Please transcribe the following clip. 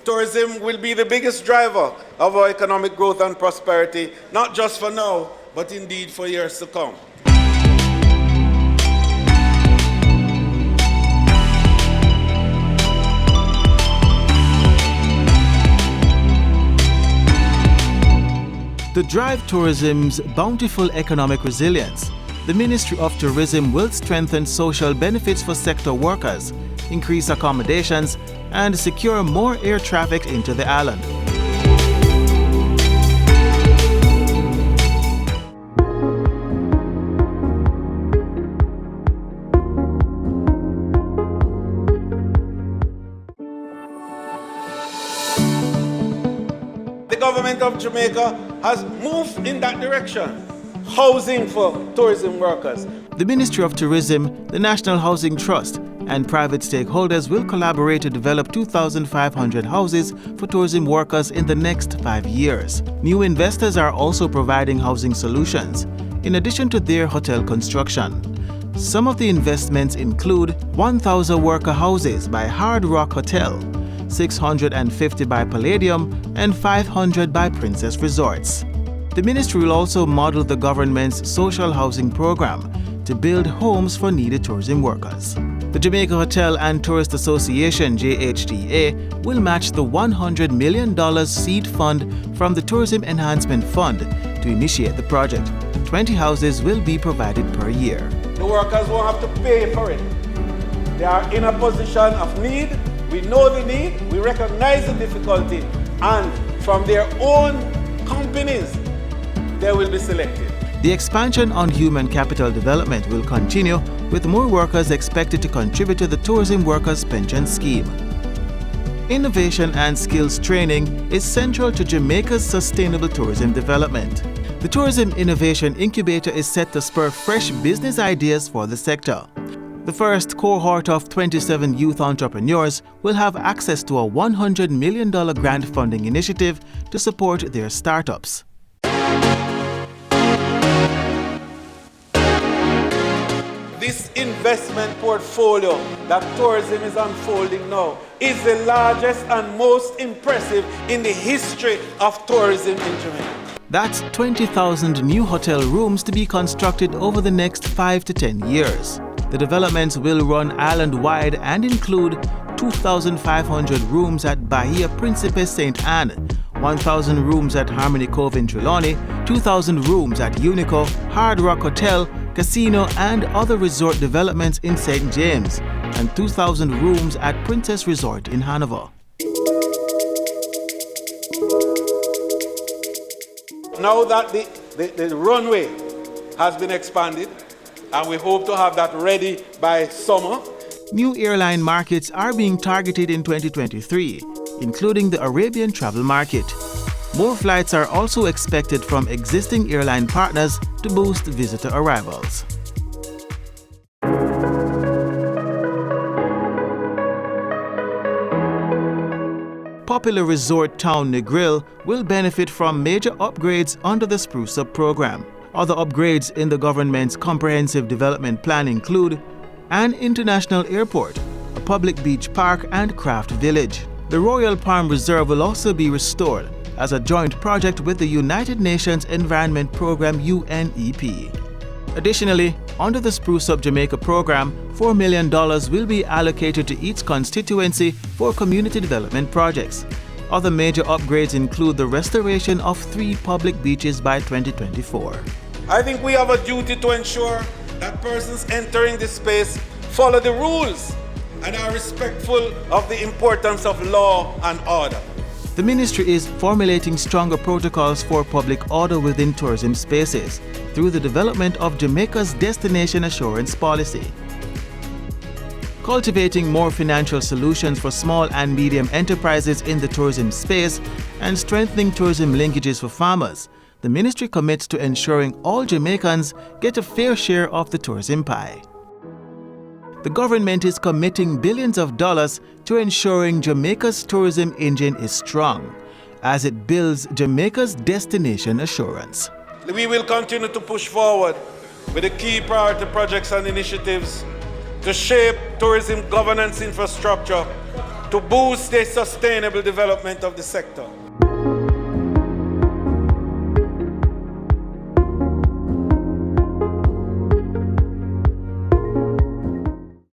tourism will be the biggest driver of our economic growth and prosperity, not just for now, but indeed for years to come. To drive tourism's bountiful economic resilience, the Ministry of Tourism will strengthen social benefits for sector workers, increase accommodations, and secure more air traffic into the island. The government of Jamaica has moved in that direction. Housing for tourism workers. The Ministry of Tourism, the National Housing Trust, and private stakeholders will collaborate to develop 2,500 houses for tourism workers in the next 5 years. New investors are also providing housing solutions, in addition to their hotel construction. Some of the investments include 1,000 worker houses by Hard Rock Hotel, 650 by Palladium, and 500 by Princess Resorts. The ministry will also model the government's social housing program to build homes for needed tourism workers. The Jamaica Hotel and Tourist Association, JHTA, will match the $100 million seed fund from the Tourism Enhancement Fund to initiate the project. 20 houses will be provided per year. The workers won't have to pay for it. They are in a position of need. We know the need, we recognize the difficulty, and from their own companies, they will be selected. The expansion on human capital development will continue, with more workers expected to contribute to the Tourism Workers Pension Scheme. Innovation and skills training is central to Jamaica's sustainable tourism development. The Tourism Innovation Incubator is set to spur fresh business ideas for the sector. The first cohort of 27 youth entrepreneurs will have access to a $100 million grant funding initiative to support their startups. This investment portfolio that tourism is unfolding now is the largest and most impressive in the history of tourism in Jamaica. That's 20,000 new hotel rooms to be constructed over the next 5 to 10 years. The developments will run island-wide and include 2,500 rooms at Bahia Principe St. Anne, 1,000 rooms at Harmony Cove in Trelawney, 2,000 rooms at Unico, Hard Rock Hotel, Casino and other resort developments in St. James, and 2,000 rooms at Princess Resort in Hanover. Now that the runway has been expanded, and we hope to have that ready by summer. New airline markets are being targeted in 2023, including the Arabian travel market. More flights are also expected from existing airline partners to boost visitor arrivals. Popular resort town Negril will benefit from major upgrades under the Spruce Up program. Other upgrades in the government's comprehensive development plan include an international airport, a public beach park and craft village. The Royal Palm Reserve will also be restored as a joint project with the United Nations Environment Program UNEP. Additionally, under the Spruce Up Jamaica program, $4 million will be allocated to each constituency for community development projects. Other major upgrades include the restoration of 3 public beaches by 2024. I think we have a duty to ensure that persons entering this space follow the rules and are respectful of the importance of law and order. The ministry is formulating stronger protocols for public order within tourism spaces through the development of Jamaica's Destination Assurance Policy. Cultivating more financial solutions for small and medium enterprises in the tourism space and strengthening tourism linkages for farmers, the ministry commits to ensuring all Jamaicans get a fair share of the tourism pie. The government is committing billions of dollars to ensuring Jamaica's tourism engine is strong as it builds Jamaica's destination assurance. We will continue to push forward with the key priority projects and initiatives to shape tourism governance infrastructure to boost the sustainable development of the sector.